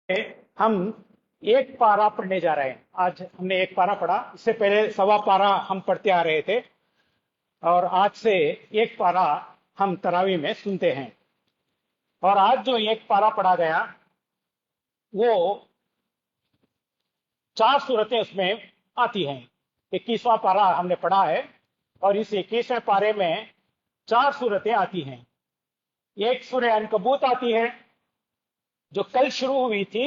हम एक पारा पढ़ने जा रहे हैं। आज हमने एक पारा पढ़ा, इससे पहले सवा पारा हम पढ़ते आ रहे थे और आज से एक पारा हम तरावी में सुनते हैं। और आज जो एक पारा पढ़ा गया वो 4 सूरतें उसमें आती हैं। 21वां पारा हमने पढ़ा है और इस 21वें पारे में 4 सूरतें आती हैं। एक सूरह अनकबूत आती है जो कल शुरू हुई थी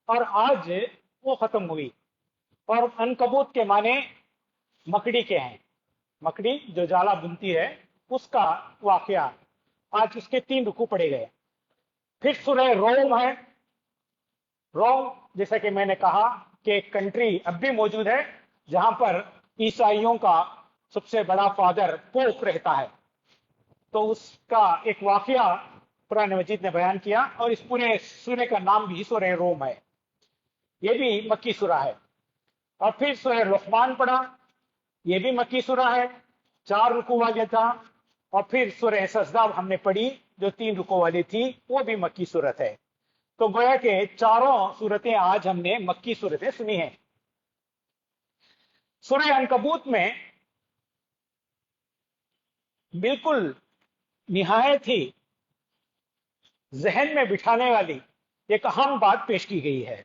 और आज वो खत्म हुई। और अनकबूत के माने मकड़ी के हैं, मकड़ी जो जाला बुनती है उसका वाकया। आज उसके 3 रुकू पढ़े गए। फिर सूरह रोम है। रोम, जैसा कि मैंने कहा कि एक कंट्री अब भी मौजूद है जहां पर ईसाइयों का सबसे बड़ा फादर पोप रहता है। तो उसका एक वाकया कुरान मजीद ने बयान किया और इस पूरे सूरह का नाम भी सूरह रोम है। ये भी मक्की सूरह है। और फिर सूरह लुक़मान पढ़ा, ये भी मक्की सूरह है, 4 रुकू वाले था। और फिर सूरह सजदा हमने पढ़ी जो 3 रुकू वाली थी, वो भी मक्की सूरत है। तो गोया के चारों सूरतें आज हमने मक्की सूरतें सुनी हैं। सूरह अनकबूत में बिल्कुल निहायत ही जहन में बिठाने वाली एक अहम बात पेश की गई है।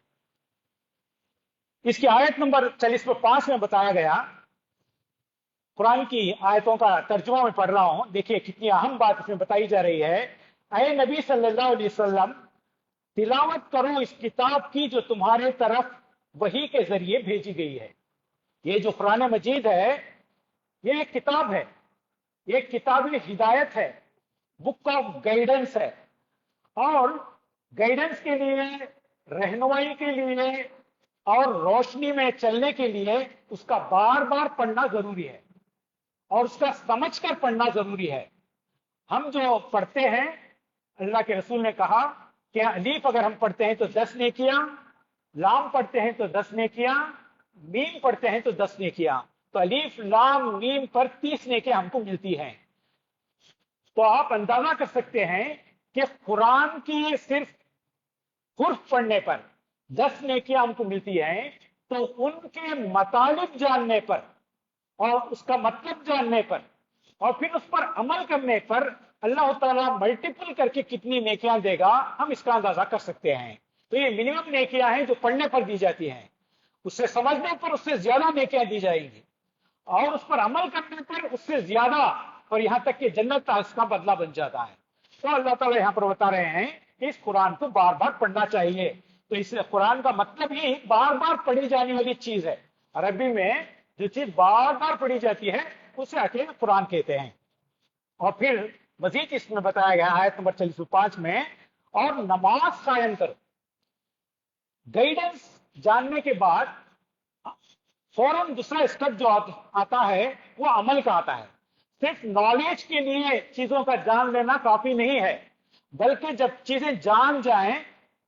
इसकी आयत नंबर 40/5 में बताया गया, कुरान की आयतों का तर्जुमा में पढ़ रहा हूं, देखिए कितनी अहम बात इसमें बताई जा रही है। ऐ नबी सल्लल्लाहु अलैहि वसल्लम, तिलावत करो इस किताब की जो तुम्हारे तरफ वही के जरिए भेजी गई है। ये जो कुरान मजीद है ये एक किताब है, ये किताब हिदायत है, बुक ऑफ गाइडेंस है। और गाइडेंस के लिए, रहनुमाई के लिए और रोशनी में चलने के लिए उसका बार बार पढ़ना जरूरी है और उसका समझकर पढ़ना जरूरी है। हम जो पढ़ते हैं, अल्लाह के रसूल ने कहा कि अलीफ अगर हम पढ़ते हैं तो 10 नेकियां, लाम पढ़ते हैं तो 10 नेकियां, मीम पढ़ते हैं तो 10 नेकियां। तो अलीफ लाम मीम पर 30 नेकियां हमको मिलती हैं। तो आप अंदाजा कर सकते हैं कि कुरान की सिर्फ हुर्फ पढ़ने पर 10 नेकियां हमको मिलती हैं। तो उनके मतलब जानने पर और उसका मतलब जानने पर और फिर उस पर अमल करने पर अल्लाह ताला मल्टीपल करके कितनी नेकियां देगा, हम इसका अंदाजा कर सकते हैं। तो ये मिनिमम नेकियां हैं जो पढ़ने पर दी जाती हैं, उससे समझने पर उससे ज्यादा नेकियां दी जाएंगी और उस पर अमल करने पर उससे ज्यादा, और यहां तक कि जन्नत का इसका बदला बन जाता है। तो अल्लाह ताला यहां पर बता रहे हैं कि इस कुरान को बार बार पढ़ना चाहिए। तो इस कुरान का मतलब ही बार बार पढ़ी जाने वाली चीज है। अरबी में जो चीज बार बार पढ़ी जाती है उसे अकेले कुरान कहते हैं। और फिर मजीद इसमें बताया गया आयत नंबर 40/5 में, और नमाज कायम करो। गाइडेंस जानने के बाद फौरन दूसरा स्टेप जो आता है वो अमल का आता है। सिर्फ नॉलेज के लिए चीजों का जान लेना काफी नहीं है, बल्कि जब चीजें जान जाएं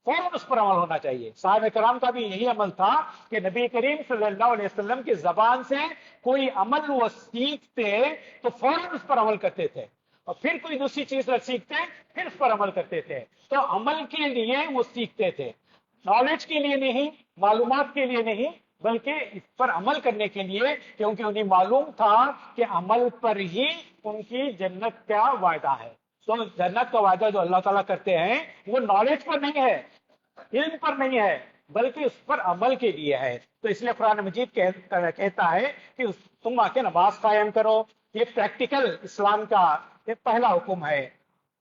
फौरन उस पर अमल होना चाहिए। साहब कराम का भी यही अमल था कि नबी करीम सल्लल्लाहु अलैहि वसल्लम की जबान से कोई अमल वो सीखते तो फौरन उस पर अमल करते थे, और फिर कोई दूसरी चीज सीखते फिर उस पर अमल करते थे। तो अमल के लिए वो सीखते थे, नॉलेज के लिए नहीं, मालूमात के लिए नहीं, बल्कि इस पर अमल करने के लिए, क्योंकि उन्हें मालूम था कि अमल पर ही उनकी जन्नत का वायदा है। तो जन्नत का वायदा जो अल्लाह ताला करते हैं वो नॉलेज पर नहीं है, इल्म पर नहीं है, बल्कि उस पर अमल के लिए है। तो इसलिए कुरान मजीद कहता है कि तुम आके नमाज कायम करो। ये प्रैक्टिकल इस्लाम का ये पहला हुक्म है।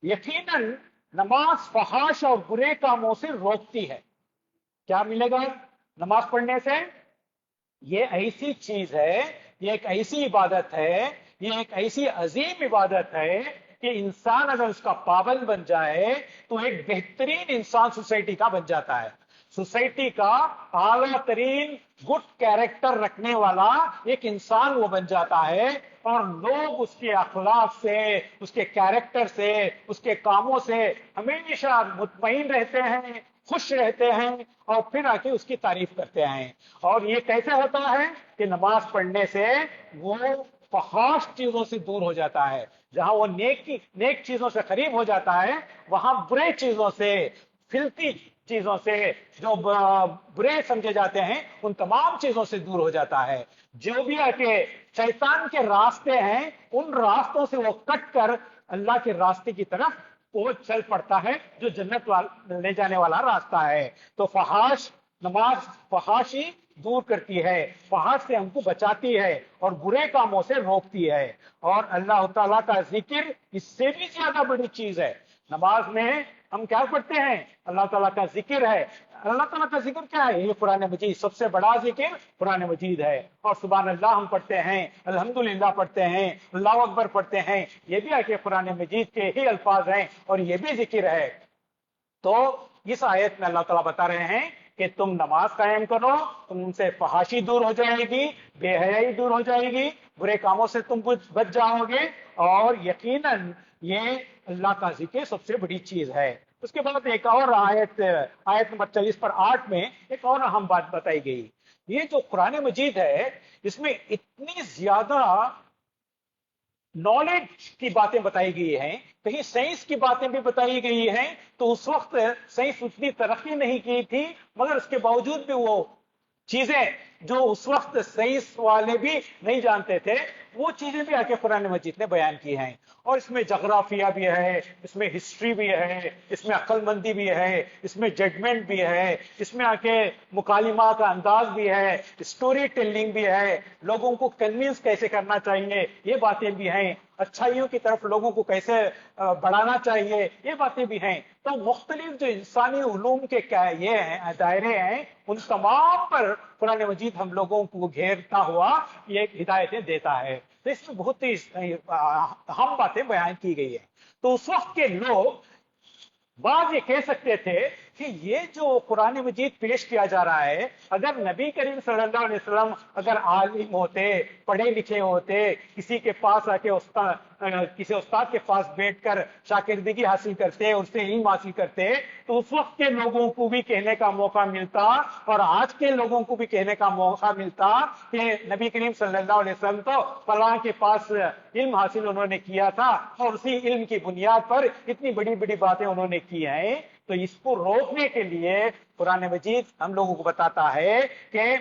यकीनन नमाज फहाश और बुरे कामों से रोकती है। क्या मिलेगा नमाज पढ़ने से? ये ऐसी चीज है, ये एक ऐसी इबादत है, ये एक ऐसी अजीम इबादत है कि इंसान अगर उसका पाबंद बन जाए तो एक बेहतरीन इंसान सोसाइटी का बन जाता है। सोसाइटी का आला तरीन गुड कैरेक्टर रखने वाला एक इंसान वो बन जाता है, और लोग उसके अखलाक से, उसके कैरेक्टर से, उसके कामों से हमेशा मुतमईन रहते हैं, खुश रहते हैं और फिर आके उसकी तारीफ करते हैं। और ये कैसे होता है कि नमाज पढ़ने से वो फहाश चीजों से दूर हो जाता है। जहां वो नेक चीजों से करीब हो जाता है, वहां बुरे चीजों से, फिल्थी چیزوں سے، جو برے سمجھے جاتے ہیں، ان تمام چیزوں سے دور ہو جاتا ہے۔ جو بھی ہے کہ شیطان کے راستے ہیں، ان راستوں سے وہ کٹ کر اللہ کے راستے کی طرف وہ چل پڑتا ہے، جو جنت لے جانے والا راستہ ہے۔ تو فحاش نماز فحاشی دور کرتی ہے، فحاش سے ہم کو بچاتی ہے اور برے کاموں سے روکتی ہے۔ اور اللہ تعالیٰ کا ذکر اس سے بھی زیادہ بڑی چیز ہے۔ نماز میں ہم کیا پڑھتے ہیں؟ اللہ تعالیٰ کا ذکر ہے۔ اللہ تعالیٰ کا ذکر کیا ہے؟ یہ قرآن مجید، سب سے بڑا ذکر قرآن مجید ہے۔ اور سبحان اللہ ہم پڑھتے ہیں، الحمدللہ پڑھتے ہیں، اللہ اکبر پڑھتے ہیں، یہ بھی ہے کہ قرآن مجید کے ہی الفاظ ہیں اور یہ بھی ذکر ہے۔ تو اس آیت میں اللہ تعالیٰ بتا رہے ہیں کہ تم نماز قائم کرو، تم سے فحاشی دور ہو جائے گی، بے حیائی دور ہو جائے گی، برے کاموں سے تم بچ جاؤ گے، اور یقیناً یہ اللہ کا ذکر سب سے بڑی چیز ہے۔ اس کے بعد ایک اور آیت نمبر 40 پر 8 میں ایک اور اہم بات بتائی گئی۔ یہ جو قرآن مجید ہے، اس میں اتنی زیادہ نالج کی باتیں بتائی گئی ہیں، کہیں سائنس کی باتیں بھی بتائی گئی ہیں۔ تو اس وقت سائنس اتنی ترقی نہیں کی تھی، مگر اس کے باوجود بھی وہ چیزیں جو اس وقت سائنس والے بھی نہیں جانتے تھے، وہ چیزیں بھی آ کے قرآن مجید نے بیان کی ہیں۔ اور اس میں جغرافیہ بھی ہے، اس میں ہسٹری بھی ہے، اس میں عقل مندی بھی ہے، اس میں ججمنٹ بھی ہے، اس میں آ کے مکالمہ کا انداز بھی ہے، اسٹوری ٹیلنگ بھی ہے، لوگوں کو کنوینس کیسے کرنا چاہیے یہ باتیں بھی ہیں، اچھائیوں کی طرف لوگوں کو کیسے بڑھانا چاہیے یہ باتیں بھی ہیں۔ تو مختلف جو انسانی علوم کے یہ ہیں دائرے ہیں، ان تمام پر قرآن مجید ہم لوگوں کو گھیرتا ہوا یہ ہدایتیں دیتا ہے۔ تو اس میں بہت ہی اہم باتیں بیان کی گئی ہیں۔ تو اس وقت کے لوگ بعض یہ کہہ سکتے تھے کہ یہ جو قرآن مجید پیش کیا جا رہا ہے، اگر نبی کریم صلی اللہ علیہ وسلم اگر عالم ہوتے، پڑھے لکھے ہوتے، کسی کے پاس آ کے کسی استاد کے پاس بیٹھ کر شاگردگی حاصل کرتے، اس سے علم حاصل کرتے، تو اس وقت کے لوگوں کو بھی کہنے کا موقع ملتا اور آج کے لوگوں کو بھی کہنے کا موقع ملتا کہ نبی کریم صلی اللہ علیہ وسلم تو فلاں کے پاس علم حاصل انہوں نے کیا تھا اور اسی علم کی بنیاد پر اتنی بڑی بڑی باتیں انہوں نے کی ہیں۔ تو اس کو روکنے کے لیے قرآن مجید ہم لوگوں کو بتاتا ہے کہ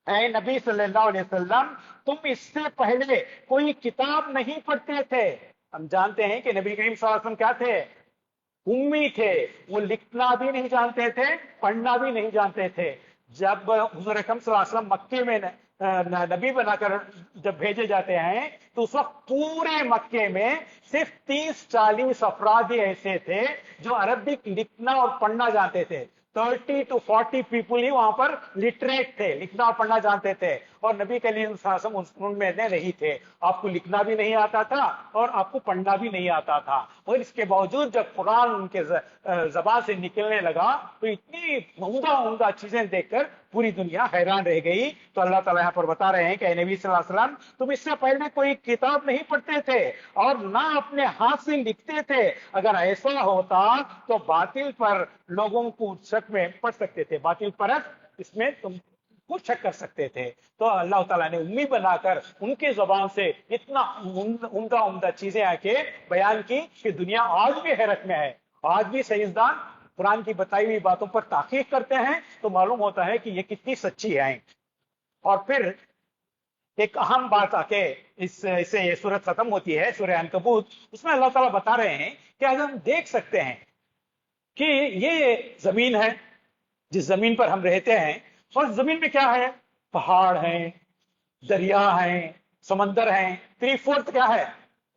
اے نبی صلی اللہ علیہ وسلم، تم اس سے پہلے کوئی کتاب نہیں پڑھتے تھے۔ ہم جانتے ہیں کہ نبی کریم صلی اللہ علیہ وسلم کیا تھے؟ امی تھے، وہ لکھنا بھی نہیں جانتے تھے، پڑھنا بھی نہیں جانتے تھے۔ جب حضور اکرم صلی اللہ علیہ وسلم مکے میں نبی بنا کر جب بھیجے جاتے ہیں، تو اس وقت پورے مکے میں صرف 30-40 افراد ہی ایسے تھے جو عربک لکھنا اور پڑھنا جانتے تھے۔ 30 to 40 پیپل ہی وہاں پر لٹریٹ تھے، لکھنا اور پڑھنا جانتے تھے، اور نبی کریم صلی اللہ علیہ وسلم ان میں نہیں تھے۔ آپ کو لکھنا بھی نہیں آتا تھا اور آپ کو پڑھنا بھی نہیں آتا تھا، اور اس کے باوجود جب قرآن ان کے زبان سے نکلنے لگا تو اتنی عمدہ عمدہ چیزیں دیکھ کر پوری دنیا حیران رہ گئی۔ تو اللہ تعالیٰ یہاں پر بتا رہے ہیں کہ اے نبی صلی اللہ علیہ وسلم، تم اس سے پہلے کوئی کتاب نہیں پڑھتے تھے اور نہ اپنے ہاتھ سے لکھتے تھے۔ اگر ایسا ہوتا تو باطل پر لوگوں کو شک میں پڑ سکتے تھے، باطل پرست اس میں تم کو شک کر سکتے تھے۔ تو اللہ تعالیٰ نے امی بنا کر ان کی زبان سے اتنا عمدہ عمدہ چیزیں آ کے بیان کی کہ دنیا آج بھی حیرت میں ہے۔ آج بھی سائنسدان قرآن کی بتائی ہوئی باتوں پر تحقیق کرتے ہیں تو معلوم ہوتا ہے کہ یہ کتنی سچی ہے۔ اور پھر ایک اہم بات آ کے اس سے یہ سورت ختم ہوتی ہے، سورہ عنکبوت، اس میں اللہ تعالیٰ بتا رہے ہیں کہ آج ہم دیکھ سکتے ہیں کہ یہ زمین ہے جس زمین پر ہم رہتے ہیں، اور زمین میں کیا ہے؟ پہاڑ ہیں، دریا ہیں، سمندر ہیں۔ 3/4 کیا ہے؟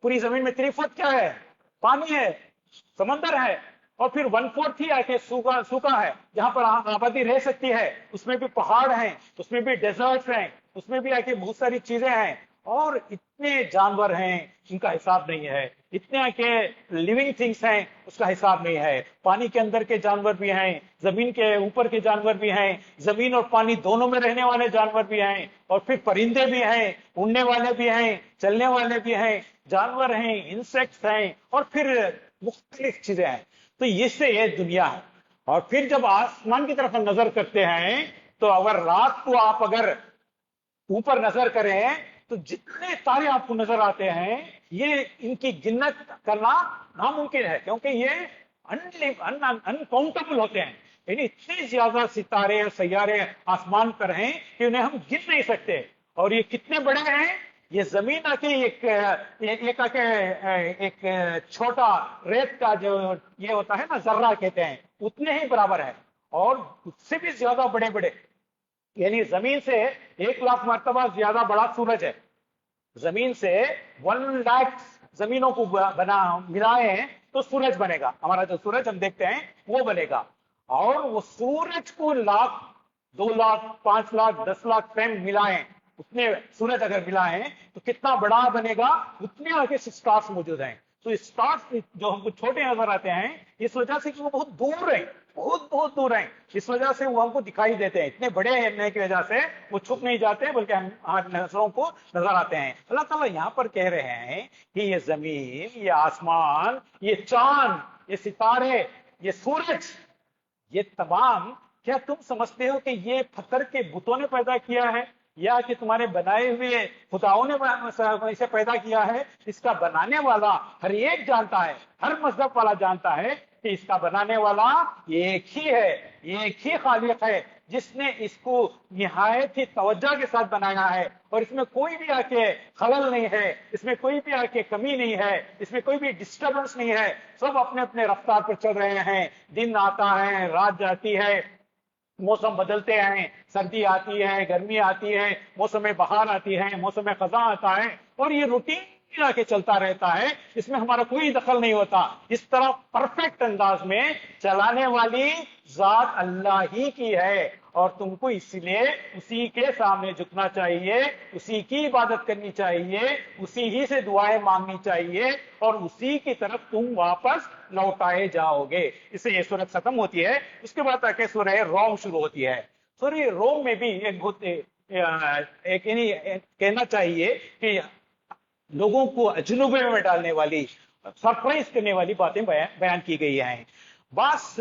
پوری زمین میں 3/4 کیا ہے؟ پانی ہے، سمندر ہے، اور پھر 1/4 ہی ہے کہ سوکھا ہے جہاں پر آبادی رہ سکتی ہے۔ اس میں بھی پہاڑ ہیں، اس میں بھی ڈیزرٹس ہیں، اس میں بھی ہے کہ بہت ساری چیزیں ہیں، اور اتنے جانور ہیں ان کا حساب نہیں ہے، اتنے کہ لیونگ تھنگس ہیں اس کا حساب نہیں ہے۔ پانی کے اندر کے جانور بھی ہیں، زمین کے اوپر کے جانور بھی ہیں، زمین اور پانی دونوں میں رہنے والے جانور بھی ہیں، اور پھر پرندے بھی ہیں، اڑنے والے بھی ہیں، چلنے والے بھی ہیں، جانور ہیں، انسیکٹس ہیں، اور پھر مختلف چیزیں ہیں۔ تو اس سے یہ دنیا ہے۔ اور پھر جب آسمان کی طرف نظر کرتے ہیں تو اگر رات کو آپ اگر اوپر نظر کریں تو جتنے تارے آپ کو نظر آتے ہیں یہ ان کی گنت کرنا ناممکن ہے، کیونکہ یہ انکاؤنٹیبل ہوتے ہیں۔ یعنی اتنے زیادہ ستارے اور سیارے آسمان پر ہیں کہ انہیں ہم گن نہیں سکتے. اور یہ کتنے بڑے ہیں؟ یہ زمین آ کے ایک چھوٹا ریت کا جو یہ ہوتا ہے نا ذرہ کہتے ہیں اتنے ہی برابر ہے. اور اس سے بھی زیادہ بڑے بڑے، یعنی زمین سے 1,00,000 مرتبہ زیادہ بڑا سورج ہے. زمین سے 1,00,000 زمینوں کو ملائے تو سورج بنے گا. ہمارا جو سورج ہم دیکھتے ہیں وہ بنے گا. اور وہ سورج کو 1,00,000 2,00,000 5,00,000 10,00,000 فریم ملائیں، اتنے سورج اگر ملائیں تو کتنا بڑا بنے گا. اتنے آگے اسٹارس موجود ہیں. تو اسٹارس جو ہم کو چھوٹے نظر آتے ہیں اس وجہ سے کہ وہ بہت دور ہیں، بہت بہت دور ہیں، اس وجہ سے وہ ہم کو دکھائی دیتے ہیں. اتنے بڑے ہونے کی وجہ سے وہ چھپ نہیں جاتے بلکہ ہماری نظروں کو نظر آتے ہیں. اللہ تعالیٰ یہاں پر کہہ رہے ہیں کہ یہ زمین، یہ آسمان، یہ چاند، یہ ستارے، یہ سورج، یہ تمام، کیا تم سمجھتے ہو کہ یہ پتھر کے بتوں نے پیدا کیا ہے یا کہ تمہارے بنائے ہوئے خداؤں نے اسے پیدا کیا ہے؟ اس کا بنانے والا ہر ایک جانتا ہے، ہر مذہب والا جانتا ہے کہ اس کا بنانے والا ایک ہی ہے، ایک ہی خالق ہے جس نے اس کو نہایت ہی توجہ کے ساتھ بنایا ہے. اور اس میں کوئی بھی آ کے خلل نہیں ہے، اس میں کوئی بھی آ کے کمی نہیں ہے، اس میں کوئی بھی ڈسٹربنس نہیں ہے. سب اپنے اپنے رفتار پر چل رہے ہیں. دن آتا ہے، رات جاتی ہے، موسم بدلتے ہیں، سردی آتی ہے، گرمی آتی ہے، موسم بہار آتی ہے، موسم خزاں آتا ہے، اور یہ روٹین آ کے چلتا رہتا ہے. اس میں ہمارا کوئی دخل نہیں ہوتا. اس طرح پرفیکٹ انداز میں چلانے والی ذات اللہ ہی کی ہے. اور تم کو اس لیے اسی کے سامنے جھکنا چاہیے، اسی کی عبادت کرنی چاہیے، اسی ہی سے دعائیں مانگنی چاہیے، اور اسی کی طرف تم واپس لوٹائے جاؤ گے. اس سے یہ سورت ختم ہوتی ہے. اس کے بعد آ کے سورہ روم شروع ہوتی ہے. سورہ روم میں بھی ایک کہنا چاہیے کہ لوگوں کو اجنبے میں ڈالنے والی، سرپرائز کرنے والی باتیں بیان کی گئی ہیں. بس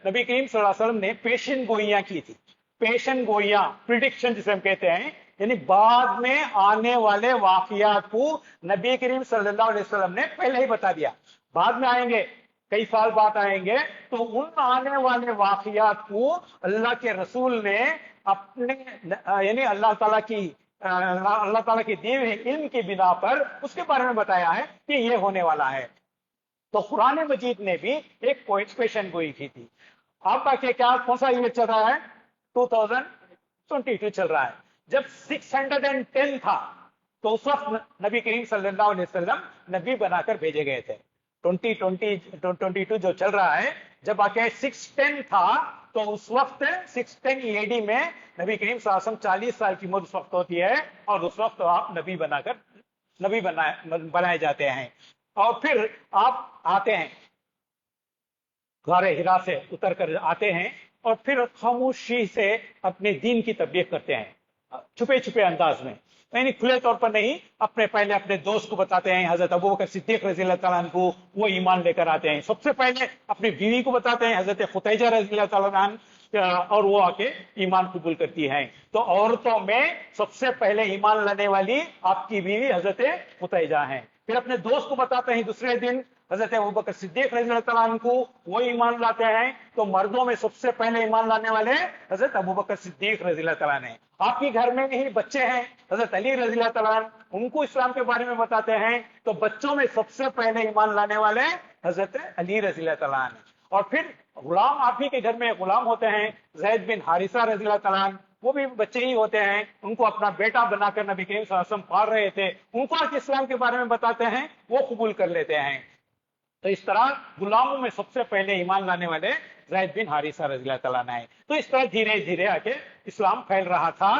نبی کریم صلی اللہ علیہ وسلم نے پیشن گوئیاں کی تھی. پیشن گوئیاں، پریڈکشن جسے ہم کہتے ہیں، یعنی بعد میں آنے والے واقعات کو نبی کریم صلی اللہ علیہ وسلم نے پہلے ہی بتا دیا. بعد میں آئیں گے، کئی سال بعد آئیں گے، تو ان آنے والے واقعات کو اللہ کے رسول نے اپنے یعنی اللہ تعالیٰ کی دیے ہوئے علم کی بنا پر اس کے بارے میں بتایا ہے کہ یہ ہونے والا ہے. تو قرآن مجید نے بھی ایک پیشن گوئی کی تھی. آپ کا کیا کون سا ایئر چل رہا ہے؟ 2022 چل رہا ہے. جب 610 تھا تو اس وقت نبی کریم صلی اللہ علیہ وسلم نبی بنا کر بھیجے گئے تھے. 2022 جو چل رہا ہے، جب آ کے 610 تھا تو اس وقت 610 AD میں نبی کریم صلی اللہ علیہ وسلم 40 سال کی عمر اس وقت ہوتی ہے، اور اس وقت آپ نبی بنائے جاتے ہیں. اور پھر آپ آتے ہیں، غار حرا سے اتر کر آتے ہیں، اور پھر خاموشی سے اپنے دین کی تبلیغ کرتے ہیں، چھپے چھپے انداز میں، یعنی کھلے طور پر نہیں. پہلے اپنے دوست کو بتاتے ہیں، حضرت ابوبکر صدیق رضی اللہ تعالیٰ عنہ کو، وہ ایمان لے کر آتے ہیں. سب سے پہلے اپنی بیوی کو بتاتے ہیں، حضرت خدیجہ رضی اللہ تعالیٰ عنہ، اور وہ آ کے ایمان قبول کرتی ہیں. تو عورتوں میں سب سے پہلے ایمان لانے والی آپ کی بیوی حضرت خدیجہ ہیں. پھر اپنے دوست کو بتاتے ہیں دوسرے دن، حضرت ابوبکر صدیق رضی اللہ تعالیٰ عنہ کو، وہ ایمان لاتے ہیں. تو مردوں میں سب سے پہلے ایمان لانے والے حضرت ابوبکر صدیق رضی اللہ تعالیٰ نے. آپ کے گھر میں ہی بچے ہیں، حضرت علی رضی اللہ تعالیٰ عنہ، ان کو اسلام کے بارے میں بتاتے ہیں. تو بچوں میں سب سے پہلے ایمان لانے والے حضرت علی رضی اللہ تعالیٰ عنہ. اور پھر غلام، آپ ہی کے گھر میں غلام ہوتے ہیں، زید بن حارثہ رضی اللہ تعالیٰ عنہ، وہ بھی بچے ہی ہوتے ہیں. ان کو اپنا بیٹا بنا کر نبی کریم صلی اللہ علیہ وسلم پال رہے تھے. ان کو آج اسلام کے بارے میں بتاتے ہیں، وہ قبول کر لیتے ہیں. تو اس طرح غلاموں میں سب سے پہلے ایمان لانے والے زید بن حارثہ رضی اللہ تعالیٰ عنہ ہیں. تو اس طرح دھیرے دھیرے آ کے اسلام پھیل رہا تھا.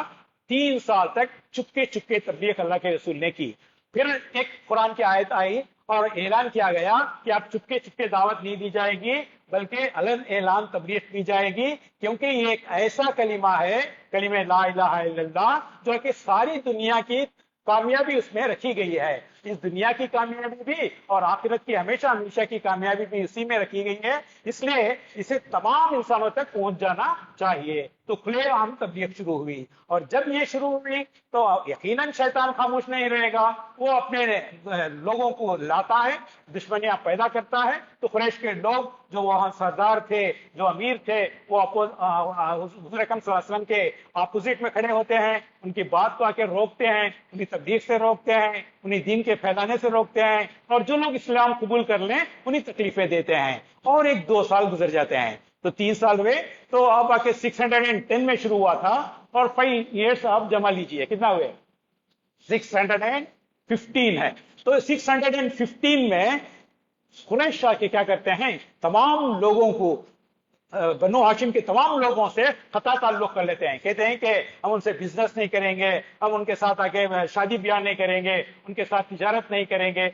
3 سال تک چپکے چپکے تبلیغ اللہ کے رسول نے کی. پھر ایک قرآن کی آیت آئی اور اعلان کیا گیا کہ اب چپکے چپکے دعوت نہیں دی جائے گی، بلکہ علن اعلان تبلیغ کی جائے گی، کیونکہ یہ ایک ایسا کلمہ ہے، کلمہ لا الہ الا اللہ، جو کہ ساری دنیا کی کامیابی اس میں رکھی گئی ہے. اس دنیا کی کامیابی بھی اور آخرت کی ہمیشہ ہمیشہ کی کامیابی بھی اسی میں رکھی گئی ہے. اس لیے اسے تمام انسانوں تک پہنچ جانا چاہیے. तो खुले आम तबलीग शुरू हुई। और जब ये शुरू हुई तो यकीनन शैतान खामोश नहीं रहेगा, वो अपने लोगों को लाता है, दुश्मनियां पैदा करता है। तो कुरैश के लोग जो वहां सरदार थे, जो अमीर थे, वो हुज़ूर अकरम सल्लल्लाहु अलैहि वसल्लम के अपोजिट में खड़े होते हैं, उनकी बात को आके रोकते हैं, उन्हें तबलीग से रोकते हैं, उन्हें दीन के फैलाने से रोकते हैं, और जो लोग इस्लाम कबूल कर लें उन्हें तकलीफें देते हैं। और 1-2 साल गुजर जाते हैं, तो 3 साल हुए, तो अब आके 610 में शुरू हुआ था, और 5 years आप जमा लीजिए, कितना हुए? 615 है। तो 615 में कुरैश के क्या करते हैं, तमाम लोगों को, बनो हाशिम के तमाम लोगों से खता ताल्लुक कर लेते हैं। कहते हैं कि हम उनसे बिजनेस नहीं करेंगे, हम उनके साथ आके शादी ब्याह नहीं करेंगे, उनके साथ तिजारत नहीं करेंगे।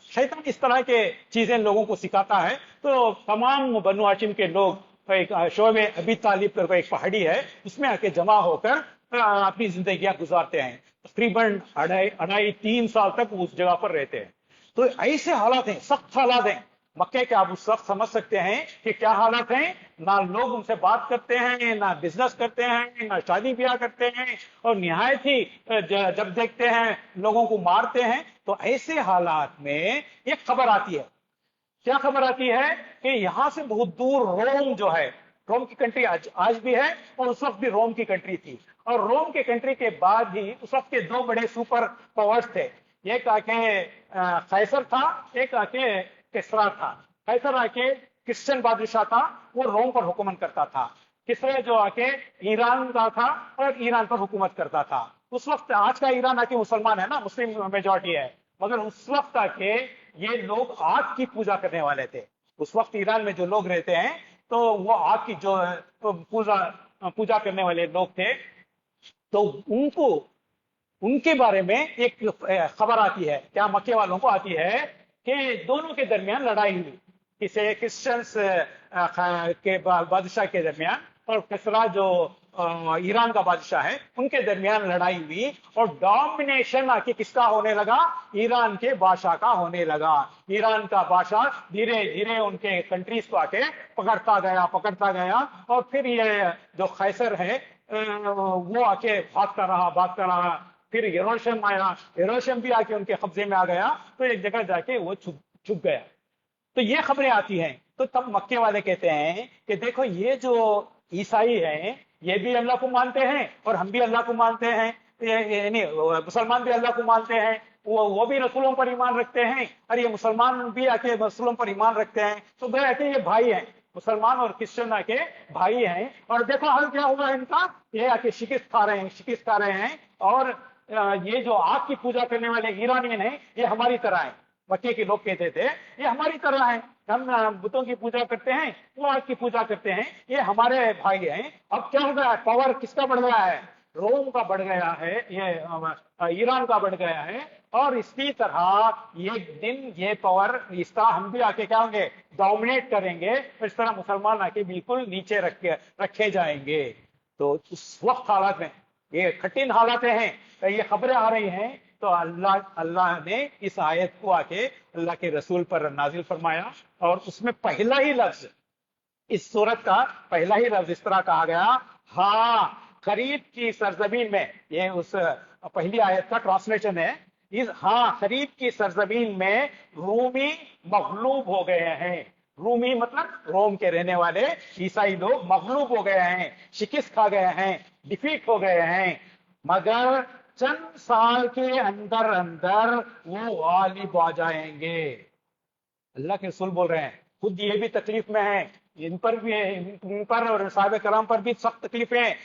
शैतान इस तरह के चीजें लोगों को सिखाता है। तो तमाम बनो हाशिम के लोग एक शोब अबी तालिब करके एक पहाड़ी है, उसमें आके जमा होकर अपनी जिंदगियां गुजारते हैं। तकरीबन 2.5-3 साल तक उस जगह पर रहते हैं। तो ऐसे हालात हैं, सख्त हालात हैं मक्के के। आप उस वक्त समझ सकते हैं कि क्या हालात हैं, ना लोग उनसे बात करते हैं, ना बिजनेस करते हैं, ना शादी ब्याह करते हैं, और निहायत ही जब देखते हैं लोगों को मारते हैं। तो ऐसे हालात में एक खबर आती है। क्या खबर आती है कि यहां से बहुत दूर रोम जो है, रोम की कंट्री आज भी है, और उस वक्त भी रोम की कंट्री थी। और रोम के कंट्री के बाद ही उस वक्त के 2 बड़े सुपर पावर्स थे। एक आके कैसर था, एक आके किसरा था। कैसर आके क्रिश्चियन बादशाह था, वो रोम पर हुकूमत करता था। किसरा जो आके ईरान का था, और ईरान पर हुकूमत करता था। उस वक्त, आज का ईरान आके मुसलमान है ना, मुस्लिम मेजॉरिटी है, मगर उस वक्त आके ये लोग आग की पूजा करने वाले थे। उस वक्त ईरान में जो लोग रहते हैं, तो वो आग की जो पूजा करने वाले लोग थे। तो उनको, उनके बारे में एक खबर आती है, क्या मक्के वालों को आती है, कि दोनों के दरमियान लड़ाई हुई, किसे क्रिश्चियंस के बादशाह के दरमियान, और किसरा जो ईरान का बादशाह है, उनके दरमियान लड़ाई हुई। और डोमिनेशन आके किसका होने लगा? ईरान के बादशाह का होने लगा। ईरान का बादशाह धीरे धीरे उनके कंट्रीज को आके पकड़ता गया। और फिर ये जो कैसर है वो आके भागता रहा। फिर यरूशलेम आया, यरूशलेम भी आके उनके कब्जे में आ गया। तो एक जगह जाके वो छुप गया। तो ये खबरें आती हैं। तो तब मक्के वाले कहते हैं कि देखो, ये जो ईसाई हैं, ये भी अल्लाह को मानते हैं, और हम भी अल्लाह को मानते हैं, यानी मुसलमान भी अल्लाह को मानते हैं, वो भी रसूलों पर ईमान रखते हैं, और ये मुसलमान भी आके रसूलों पर ईमान रखते हैं। तो गए आके ये भाई हैं, मुसलमान और क्रिश्चियन आके भाई हैं। और देखो हाल क्या हुआ इनका, ये आके शिकस्त खा रहे हैं। और ये जो आग की पूजा करने वाले ईरानियन हैं, ये हमारी तरह हैं। मक्के के लोग कहते थे ये हमारी तरह है, हम बुतों की पूजा करते हैं, वो आग की पूजा करते हैं, ये हमारे भाई हैं। अब क्या हो गया, पावर किसका बढ़ गया है? रोम का बढ़ गया है, ये ईरान का बढ़ गया है। और इसी तरह एक दिन ये पावर, इसका हम भी आके क्या होंगे, डोमिनेट करेंगे। इस तरह मुसलमान आके बिल्कुल नीचे रखे जाएंगे। तो उस वक्त हालात में, ये कठिन हालात हैं, तो ये खबरें आ रही हैं। तो अल्लाह ने इस आयत को आके अल्लाह के रसूल पर नाजिल फरमाया। और उसमें पहला ही लफ्ज, इस सूरत का पहला ही लफ्ज इस तरह कहा गया, हाँ खरीद की सरजमीन में, ये उस पहली आयत का ट्रांसलेशन है। इस हाँ खरीद की सरजमीन में रूमी मगलूब हो गए हैं। रूमी मतलब रोम के रहने वाले ईसाई लोग मगलूब हो गए हैं, शिकस्त खा गए हैं, डिफीट हो गए हैं। मगर चंद साल के अंदर अंदर वो गालिब आ जाएंगे। अल्लाह के रसूल बोल रहे हैं, खुद ये भी तकलीफ में है, इन पर और साहब कराम पर भी सख्त तकलीफें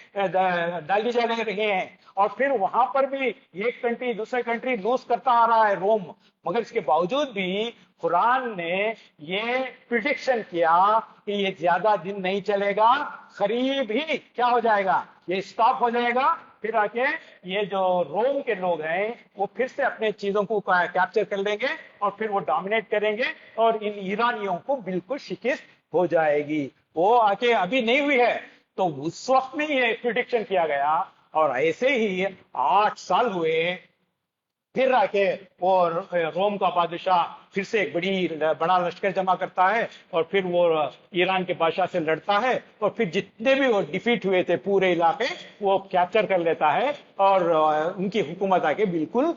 डाली जा रही हैं। और फिर वहां पर भी एक कंट्री दूसरे कंट्री लूज करता आ रहा है, रोम। मगर इसके बावजूद भी कुरान ने ये प्रिडिक्शन किया कि ये ज्यादा दिन नहीं चलेगा, करीब ही क्या हो जाएगा, ये स्टॉप हो जाएगा। फिर आके ये जो रोम के लोग हैं वो फिर से अपने चीजों को कैप्चर कर लेंगे, और फिर वो डोमिनेट करेंगे, और इन ईरानियों को बिल्कुल शिकस्त हो जाएगी। वो आके अभी नहीं हुई है, तो उस वक्त में ये प्रिडिक्शन किया गया। और ऐसे ही 8 साल हुए, फिर आके वो रोम का बादशाह फिर से एक बड़ा लश्कर जमा करता है और फिर वो ईरान के बादशाह से लड़ता है और फिर जितने भी वो डिफीट हुए थे पूरे इलाके वो कैप्चर कर लेता है और उनकी हुकूमत आके बिल्कुल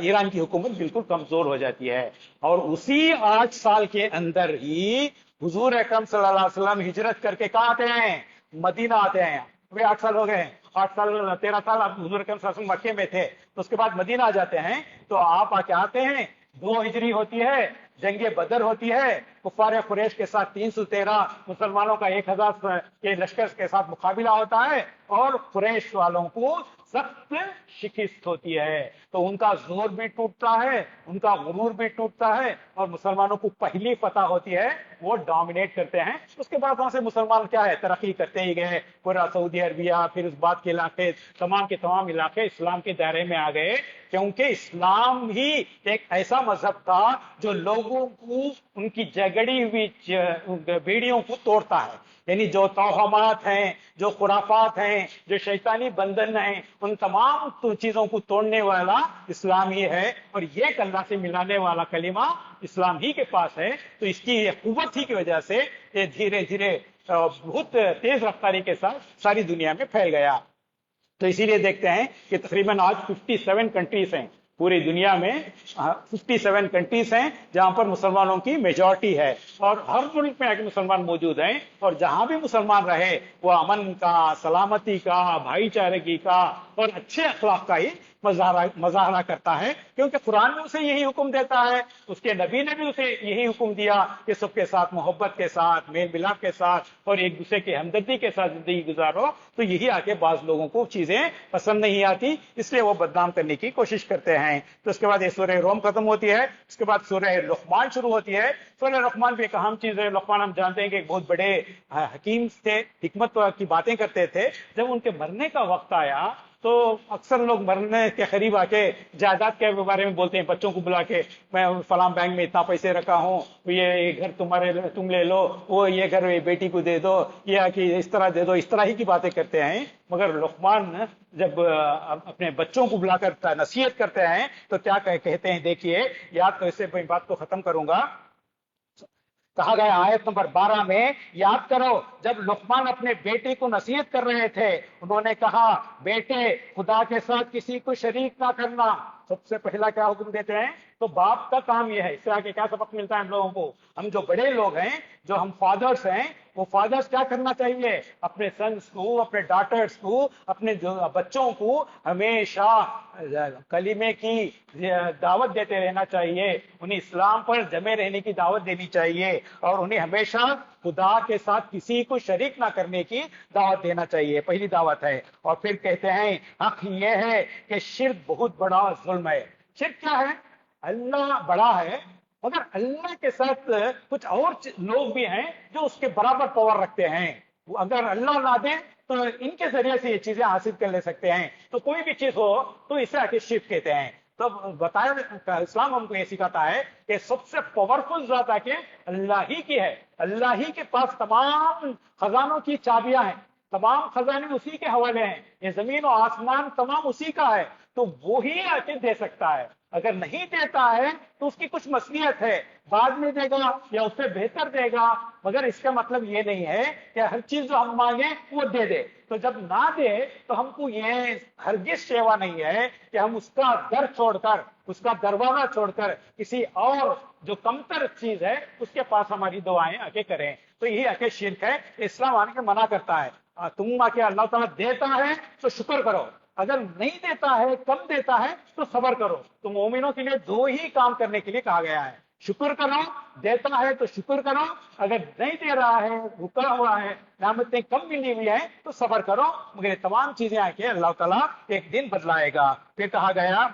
ईरान की हुकूमत बिल्कुल कमजोर हो जाती है। और उसी 8 साल के अंदर ही हुजूर अकरम सल्लल्लाहु अलैहि वसल्लम हिजरत करके कहाँ आते हैं? मदीना आते हैं। अभी 8 साल हो गए हैं, 8 साल 13 साल आप हुजूर अकरम सल्लल्लाहु अलैहि वसल्लम मक्के में थे, तो उसके बाद मदीना आ जाते हैं। तो आप आके आते हैं, 2 हिजरी होती है, जंगे बदर होती है, कुफार कुरैश के साथ 313 मुसलमानों का 1000 के लश्कर के साथ मुकाबला होता है और कुरैश वालों को सख्त शिकस्त होती है। तो उनका जोर भी टूटता है, उनका गुरूर भी टूटता है और मुसलमानों को पहली फतह होती है, वो डोमिनेट करते हैं। उसके बाद वहां से मुसलमान क्या है, तरक्की करते ही गए। पूरा सऊदी अरबिया, फिर उस बाद के इलाके, तमाम के तमाम इलाके इस्लाम के दायरे में आ गए, क्योंकि इस्लाम ही एक ऐसा मजहब था जो लोगों को उनकी जगड़ी हुई बेड़ियों को तोड़ता है। यानी जो तौहमात हैं, जो खुराफात हैं, जो शैतानी बंधन हैं, उन तमाम चीजों को तोड़ने वाला इस्लाम ही है। और ये अल्लाह से मिलाने वाला कलिमा इस्लाम ही के पास है। तो इसकी कुव्वत ही की वजह से ये धीरे धीरे बहुत तेज रफ्तारी के साथ सारी दुनिया में फैल गया। तो इसीलिए देखते हैं कि तकरीबन आज 57 कंट्रीज हैं पूरी दुनिया में, 57 कंट्रीज हैं जहां पर मुसलमानों की मेजॉरिटी है और हर मुल्क में आके मुसलमान मौजूद हैं। और जहां भी मुसलमान रहे वो अमन का, सलामती का, भाईचारगी का और अच्छे अखलाक का ही मजाहरा करता है, क्योंकि कुरान में उसे यही हुक्म देता है, उसके नबी ने भी उसे यही हुक्म दिया कि सबके साथ मोहब्बत के साथ, मेल मिलाप के साथ और एक दूसरे की हमदर्दी के साथ जिंदगी गुजारो। तो यही आके बाज लोगों को चीजें पसंद नहीं आती, इसलिए वो बदनाम करने की कोशिश करते हैं। तो उसके बाद ये सूरह रोम खत्म होती है, उसके बाद सूरह लुक़मान शुरू होती है। सूरह लुक़मान भी एक अहम चीज है। लुक़मान हम जानते हैं कि एक बहुत बड़े हकीम थे, हिकमत की बातें करते थे। जब उनके मरने का वक्त आया तो अक्सर लोग मरने के करीब आके जायदाद के बारे में बोलते हैं, बच्चों को बुला के, मैं फलां बैंक में इतना पैसे रखा हूँ, ये घर तुम ले लो, वो ये घर ये बेटी को दे दो, या कि इस तरह दे दो, इस तरह ही की बातें करते हैं। मगर लुक़मान जब अपने बच्चों को बुलाकर नसीहत करते हैं तो क्या कहते हैं, देखिए, याद तो इससे मैं बात को खत्म करूंगा। कहा गया आयत नंबर 12 में, याद करो जब लुक़मान अपने बेटे को नसीहत कर रहे थे, उन्होंने कहा, बेटे खुदा के साथ किसी को शरीक ना करना। सबसे पहला क्या हुक्म देते हैं? तो बाप का काम यह है। इससे आगे क्या सबक मिलता है हम लोगों को? हम जो बड़े लोग हैं, जो हम फादर्स हैं, वो फादर्स क्या करना चाहिए? अपने सन्स को, अपने डॉटर्स को, अपने जो बच्चों को हमेशा कलीमे की दावत देते रहना चाहिए, उन्हें इस्लाम पर जमे रहने की दावत देनी चाहिए और उन्हें हमेशा खुदा के साथ किसी को शरीक ना करने की दावत देना चाहिए। पहली दावत है। और फिर कहते हैं हक ये है कि शिर्क बहुत बड़ा जुल्म है। शिर्क क्या है? अल्लाह बड़ा है, मगर अल्लाह के साथ कुछ और लोग भी हैं जो उसके बराबर पावर रखते हैं। वो अगर अल्लाह ना दे तो इनके जरिए से ये चीजें हासिल कर ले सकते हैं। तो कोई भी चीज हो तो इसे आके शिर्क कहते हैं। तो बताया, इस्लाम हमको ये सिखाता है कि सबसे पावरफुल जात आके अल्लाह ही की है। अल्लाह ही के पास तमाम खजानों की चाबियां हैं, तमाम खजाने उसी के हवाले हैं, ये जमीन और आसमान तमाम उसी का है। तो वो ही आके दे सकता है। अगर नहीं देता है तो उसकी कुछ मसलियत है, बाद में देगा या उससे बेहतर देगा, मगर इसका मतलब ये नहीं है कि हर चीज जो हम मांगे वो दे दे। तो जब ना दे तो हमको ये हरगिज सेवा नहीं है कि हम उसका दर छोड़कर, उसका दरवाजा छोड़कर किसी और जो कमतर चीज है उसके पास हमारी दुआएं आके करें। तो यही आके शिर्क है। इस्लाम आने के मना करता है, तुम आके अल्लाह ताला देता है तो शुक्र करो, अगर नहीं देता है, कम देता है तो सब्र करो। तो मोमिनों के लिए 2 ही काम करने के लिए कहा गया है, शुक्र करो, देता है तो शुक्र करो, अगर नहीं दे रहा है, रुका हुआ है, नेमतें कम मिली हुई है तो सब्र करो। मगर ये तमाम चीजें आके अल्लाह ताला एक दिन बदलाएगा। फिर कहा गया,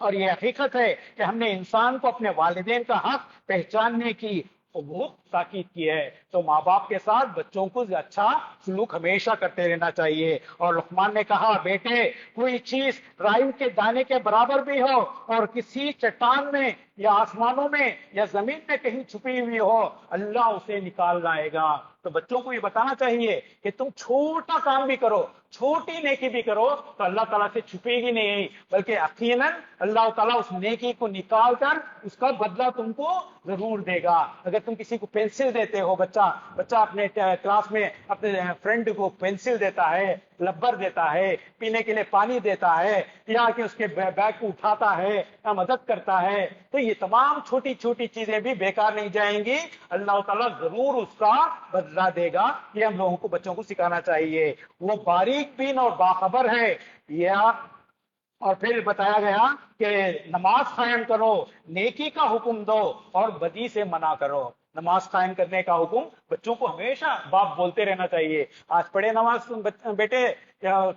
और ये हकीकत है कि हमने इंसान को अपने वालिदैन का हक पहचानने की वो ताकीद की है। तो माँ बाप के साथ बच्चों को अच्छा सलूक हमेशा करते रहना चाहिए। और लुकमान ने कहा, बेटे कोई चीज राई के दाने के बराबर भी हो और किसी चट्टान में या आसमानों में या जमीन में कहीं छुपी हुई हो, अल्लाह उसे निकाल लाएगा। तो बच्चों को ये बताना चाहिए कि तुम छोटा काम भी करो, छोटी नेकी भी करो, तो अल्लाह ताला से छुपेगी नहीं, बल्कि यकीनन अल्लाह ताला उस नेकी को निकाल कर उसका बदला तुमको जरूर देगा। अगर तुम किसी को पेंसिल देते हो, बच्चा बच्चा अपने क्लास में अपने फ्रेंड को पेंसिल देता है, रबर देता है, पीने के लिए पानी देता है, या कि उसके बैग को उठाता है या मदद करता है, तो ये तमाम छोटी छोटी चीजें भी बेकार नहीं जाएंगी, अल्लाह ताला जरूर उसका बदला देगा। ये हम लोगों को बच्चों को सिखाना चाहिए। वो बारीक बीन और बाखबर है। या और फिर बताया गया कि नमाज कायम करो, नेकी का हुक्म दो और बदी से मना करो। नमाज कायम करने का हुक्म बच्चों को हमेशा बाप बोलते रहना चाहिए। आज पढ़े नमाज बेटे,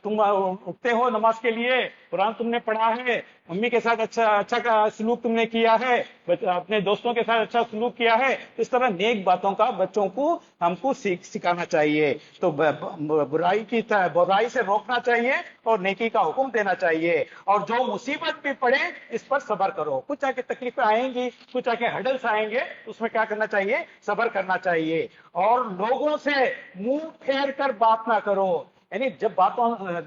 तुम उठते हो नमाज के लिए, कुरान तुमने पढ़ा है, मम्मी के साथ अच्छा अच्छा सलूक तुमने किया है, अपने दोस्तों के साथ अच्छा सलूक किया है, इस तरह नेक बातों का बच्चों को हमको सिखाना चाहिए। तो बुराई से रोकना चाहिए और नेकी का हुक्म देना चाहिए। और जो मुसीबत भी पड़े इस पर सब्र करो। कुछ आके तकलीफें आएंगी, कुछ आके हडल्स आएंगे, उसमें क्या करना चाहिए, सब्र करना चाहिए। और लोगों से मुंह फेर कर बात ना करो, यानी जब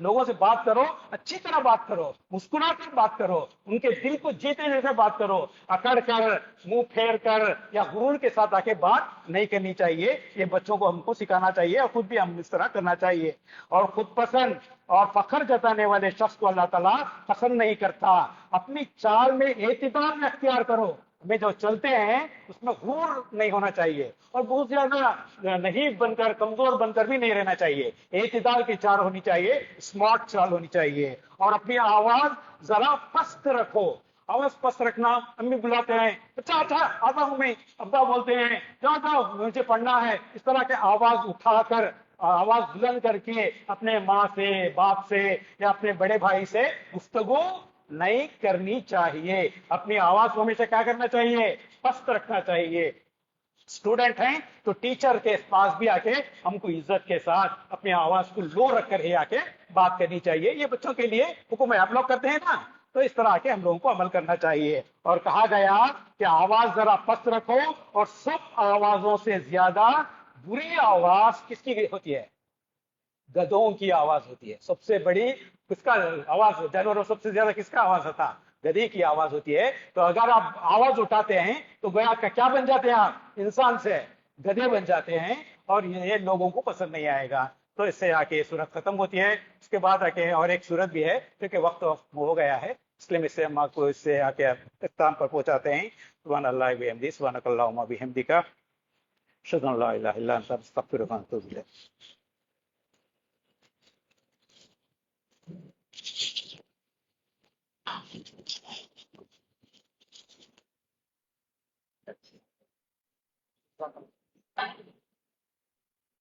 लोगों से बात करो, अच्छी तरह बात करो, मुस्कुरा कर बात करो, उनके दिल को जीते जैसे बात करो। अकड़ कर, मुंह फेर कर या गुरूर के साथ आके बात नहीं करनी चाहिए। ये बच्चों को हमको सिखाना चाहिए और खुद भी हम इस तरह करना चाहिए। और खुद पसंद और फखर जताने वाले शख्स को अल्लाह ताला पसंद नहीं करता। अपनी चाल में एतदाल में अख्तियार करो। हमें जो चलते हैं उसमें गुरूर नहीं होना चाहिए और बहुत ज्यादा नहीं बनकर, कमजोर बनकर भी नहीं रहना चाहिए। एतदाल की चाल होनी चाहिए, स्मार्ट चाल होनी चाहिए। और अपनी आवाज जरा पस्त रखो। आवाज पस्त रखना, अम्मी बुलाते हैं, अच्छा अच्छा आता हूं मैं, अब्बा बोलते हैं जाओ जाओ मुझे पढ़ना है, इस तरह के आवाज उठाकर, आवाज बुलंद करके अपने माँ से, बाप से या अपने बड़े भाई से गुफ्तगू नहीं करनी चाहिए। अपनी आवाज को हमेशा क्या करना चाहिए, पस्त रखना चाहिए। स्टूडेंट हैं तो टीचर के पास भी आके हमको इज्जत के साथ अपनी आवाज को लो रखकर ही आके बात करनी चाहिए। ये बच्चों के लिए हुक्म है, आप लोग करते हैं ना, तो इस तरह के हम लोगों को अमल करना चाहिए। और कहा गया कि आवाज जरा पस्त रखो, और सब आवाजों से ज्यादा बुरी आवाज किसकी होती है, गधों की आवाज होती है। सबसे बड़ी किसका आवाज, जानवरों सबसे ज्यादा किसका आवाज होता, गधे की आवाज होती है। तो अगर आप आवाज उठाते हैं तो गोया का क्या बन जाते हैं, आप इंसान से गधे बन जाते हैं, और ये लोगों को पसंद नहीं आएगा। तो इससे आके सूरत खत्म होती है। इसके बाद आके और एक सूरत भी है, क्योंकि वक्त हो गया है, इसलिए इससे हम आपको इससे आके इख्तिताम पर पहुंचाते हैं। सुभान अल्लाह बिहम्दी, सुभानक अल्लाहुम्मा बिहम्दिका, अशहदु अन ला इलाहा इल्ला अंता, अस्तगफिरुका व अतूबु इलैक।